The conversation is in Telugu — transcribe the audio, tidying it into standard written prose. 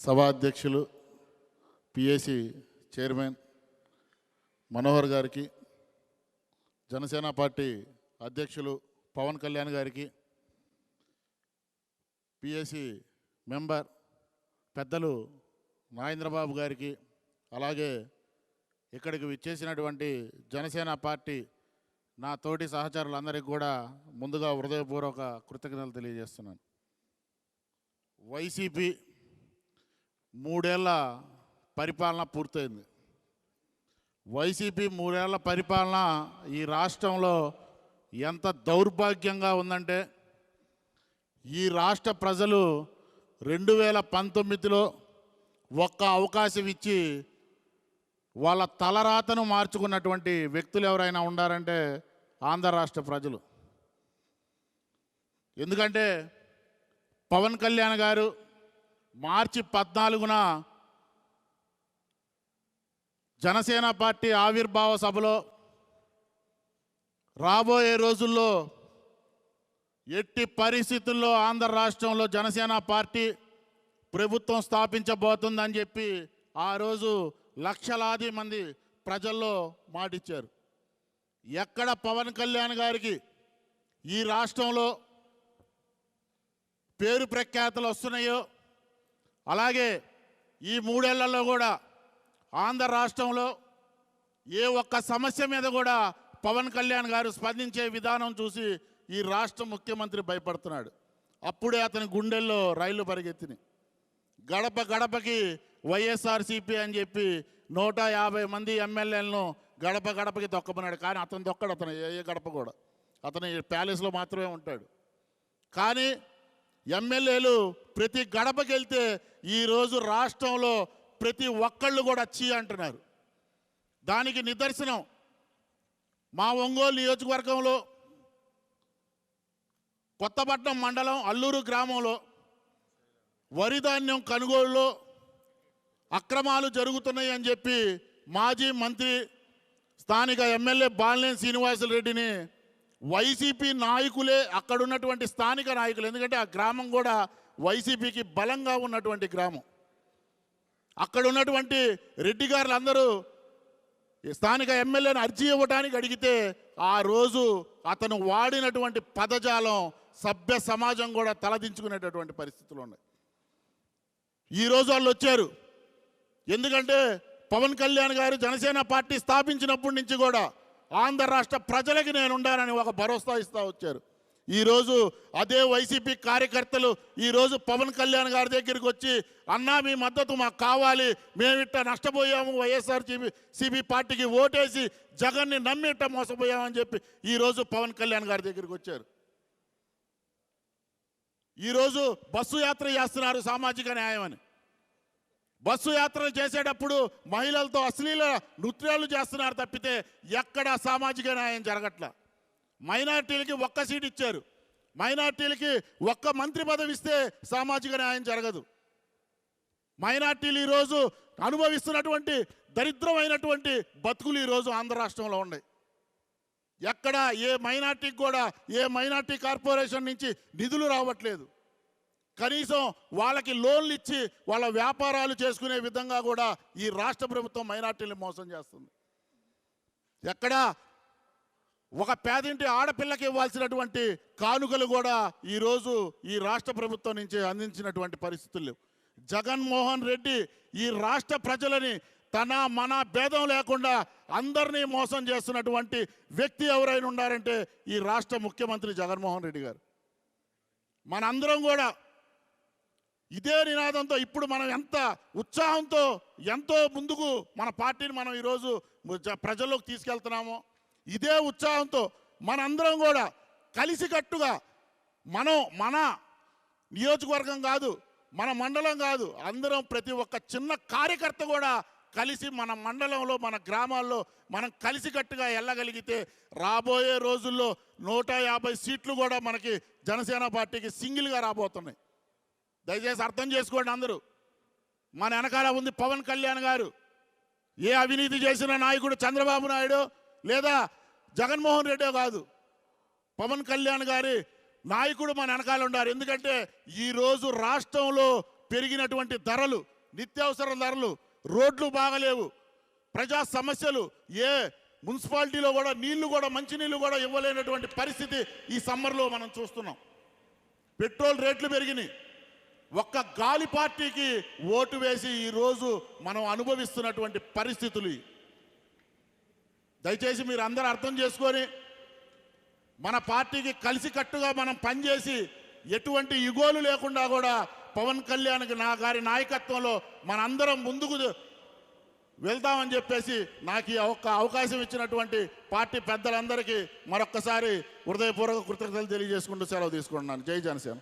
సభా అధ్యక్షులు పిఏసి చైర్మన్ మనోహర్ గారికి, జనసేన పార్టీ అధ్యక్షులు పవన్ కళ్యాణ్ గారికి, పిఏసి మెంబర్ పెద్దలు నాగేంద్రబాబు గారికి, అలాగే ఇక్కడికి విచ్చేసినటువంటి జనసేన పార్టీ నా తోటి సహచరులందరికీ కూడా ముందుగా హృదయపూర్వక కృతజ్ఞతలు తెలియజేస్తున్నాను. వైసీపీ 3 ఏళ్ల పరిపాలన పూర్తయింది. వైసీపీ 3 ఏళ్ల పరిపాలన ఈ రాష్ట్రంలో ఎంత దౌర్భాగ్యంగా ఉందంటే, ఈ రాష్ట్ర ప్రజలు 2019లో ఒక్క అవకాశం ఇచ్చి వాళ్ళ తలరాతను మార్చుకున్నటువంటి వ్యక్తులు ఎవరైనా ఉండారంటే ఆంధ్ర రాష్ట్ర ప్రజలు. ఎందుకంటే పవన్ కళ్యాణ్ గారు మార్చి 14న జనసేన పార్టీ ఆవిర్భావ సభలో రాబోయే రోజుల్లో ఎట్టి పరిస్థితుల్లో ఆంధ్ర రాష్ట్రంలో జనసేన పార్టీ ప్రభుత్వం స్థాపించబోతుందని చెప్పి ఆ రోజు లక్షలాది మంది ప్రజల్లో మాటిచ్చారు. ఎక్కడ పవన్ కళ్యాణ్ గారికి ఈ రాష్ట్రంలో పేరు ప్రఖ్యాతలు వస్తున్నాయో, అలాగే ఈ 3 ఏళ్లలో కూడా ఆంధ్ర రాష్ట్రంలో ఏ ఒక్క సమస్య మీద కూడా పవన్ కళ్యాణ్ గారు స్పందించే విధానం చూసి ఈ రాష్ట్ర ముఖ్యమంత్రి భయపడుతున్నాడు. అప్పుడే అతని గుండెల్లో రైళ్లు పరిగెత్తినాయి. గడప గడపకి వైఎస్ఆర్సీపీ అని చెప్పి 150 మంది ఎమ్మెల్యేలను గడప గడపకి తొక్కమన్నాడు. కానీ అతను తొక్కడు, అతను ఏ గడప కూడా, అతను ప్యాలెస్లో మాత్రమే ఉంటాడు. కానీ ఎమ్మెల్యేలు ప్రతి గడపకి వెళ్తే ఈరోజు రాష్ట్రంలో ప్రతి ఒక్కళ్ళు కూడా చీ అంటున్నారు. దానికి నిదర్శనం మా ఒంగోలు నియోజకవర్గంలో కొత్తపట్నం మండలం అల్లూరు గ్రామంలో వరి ధాన్యం కొనుగోలులో అక్రమాలు జరుగుతున్నాయి అని చెప్పి మాజీ మంత్రి స్థానిక ఎమ్మెల్యే బాలినేని శ్రీనివాసులరెడ్డిని వైసీపీ నాయకులే, అక్కడ ఉన్నటువంటి స్థానిక నాయకులు, ఎందుకంటే ఆ గ్రామం కూడా వైసీపీకి బలంగా ఉన్నటువంటి గ్రామం, అక్కడ ఉన్నటువంటి రెడ్డి గారులు అందరూ స్థానిక ఎమ్మెల్యేని అర్జీ ఇవ్వడానికి అడిగితే ఆ రోజు అతను వాడినటువంటి పదజాలం సభ్య సమాజం కూడా తలదించుకునేటటువంటి పరిస్థితులు ఉన్నాయి. ఈరోజు వాళ్ళు వచ్చారు. ఎందుకంటే పవన్ కళ్యాణ్ గారు జనసేన పార్టీ స్థాపించినప్పటి నుంచి కూడా ఆంధ్ర రాష్ట్ర ప్రజలకి నేను ఉండాలని ఒక భరోసా ఇస్తూ వచ్చారు. ఈరోజు అదే వైసీపీ కార్యకర్తలు ఈరోజు పవన్ కళ్యాణ్ గారి దగ్గరికి వచ్చి, అన్నా మీ మద్దతు మాకు కావాలి, మేమిట్ట నష్టపోయాము, వైఎస్ఆర్సీపీ పార్టీకి ఓటేసి జగన్ని నమ్మి ఇట్ట మోసపోయామని చెప్పి ఈరోజు పవన్ కళ్యాణ్ గారి దగ్గరికి వచ్చారు. ఈరోజు బస్సు యాత్ర చేస్తున్నారు సామాజిక న్యాయం అని. బస్సు యాత్రలు చేసేటప్పుడు మహిళలతో అశ్లీల నృత్యాలు చేస్తున్నారు తప్పితే ఎక్కడ సామాజిక న్యాయం జరగట్ల. మైనార్టీలకి ఒక్క సీట్ ఇచ్చారు, మైనార్టీలకి ఒక్క మంత్రి పదవి ఇస్తే సామాజిక న్యాయం జరగదు. మైనార్టీలు ఈరోజు అనుభవిస్తున్నటువంటి దరిద్రమైనటువంటి బతుకులు ఈరోజు ఆంధ్ర రాష్ట్రంలో ఉన్నాయి. ఎక్కడ ఏ మైనార్టీకి కూడా ఏ మైనార్టీ కార్పొరేషన్ నుంచి నిధులు రావట్లేదు. కనీసం వాళ్ళకి లోన్లు ఇచ్చి వాళ్ళ వ్యాపారాలు చేసుకునే విధంగా కూడా ఈ రాష్ట్ర ప్రభుత్వం మైనార్టీలను మోసం చేస్తుంది. ఎక్కడ ఒక పేదింటి ఆడపిల్లకి ఇవ్వాల్సినటువంటి కానుకలు కూడా ఈరోజు ఈ రాష్ట్ర ప్రభుత్వం నుంచి అందించినటువంటి పరిస్థితులు లేవు. జగన్మోహన్ రెడ్డి ఈ రాష్ట్ర ప్రజలని తన మన భేదం లేకుండా అందరినీ మోసం చేస్తున్నటువంటి వ్యక్తి ఎవరైనా ఉన్నారంటే ఈ రాష్ట్ర ముఖ్యమంత్రి జగన్మోహన్ రెడ్డి గారు. మనందరం కూడా ఇదే నినాదంతో ఇప్పుడు మనం ఎంత ఉత్సాహంతో ఎంతో ముందుకు మన పార్టీని మనం ఈరోజు ప్రజల్లోకి తీసుకెళ్తున్నామో, ఇదే ఉత్సాహంతో మనందరం కూడా కలిసికట్టుగా మన నియోజకవర్గం కాదు, మన మండలం కాదు, అందరం ప్రతి ఒక్క చిన్న కార్యకర్త కూడా కలిసి మన మండలంలో మన గ్రామాల్లో మనం కలిసికట్టుగా వెళ్ళగలిగితే రాబోయే రోజుల్లో 150 సీట్లు కూడా మనకి జనసేన పార్టీకి సింగిల్గా రాబోతున్నాయి. దయచేసి అర్థం చేసుకోండి అందరూ. మన వెనకాల ఉంది పవన్ కళ్యాణ్ గారు. ఏ అవినీతి చేసిన నాయకుడు చంద్రబాబు నాయుడు లేదా జగన్మోహన్ రెడ్డి కాదు, పవన్ కళ్యాణ్ గారి నాయకుడు మన వెనకాల ఉన్నారు. ఎందుకంటే ఈరోజు రాష్ట్రంలో పెరిగినటువంటి ధరలు, నిత్యావసర ధరలు, రోడ్లు బాగలేవు, ప్రజా సమస్యలు, ఏ మున్సిపాలిటీలో కూడా నీళ్లు కూడా మంచినీళ్ళు కూడా ఇవ్వలేనటువంటి పరిస్థితి ఈ సమ్మర్లో మనం చూస్తున్నాం. పెట్రోల్ రేట్లు పెరిగినాయి. ఒక్క గాలి పార్టీకి ఓటు వేసి ఈరోజు మనం అనుభవిస్తున్నటువంటి పరిస్థితులు. దయచేసి మీరు అందరూ అర్థం చేసుకొని మన పార్టీకి కలిసికట్టుగా మనం పనిచేసి ఎటువంటి యుగోలు లేకుండా కూడా పవన్ కళ్యాణ్ గారి నాయకత్వంలో మనందరం ముందుకు వెళ్దామని చెప్పేసి నాకు ఈ అవకాశం ఇచ్చినటువంటి పార్టీ పెద్దలందరికీ మరొక్కసారి హృదయపూర్వక కృతజ్ఞతలు తెలియజేసుకుంటూ సెలవు తీసుకుంటున్నాను. జై జనసేన.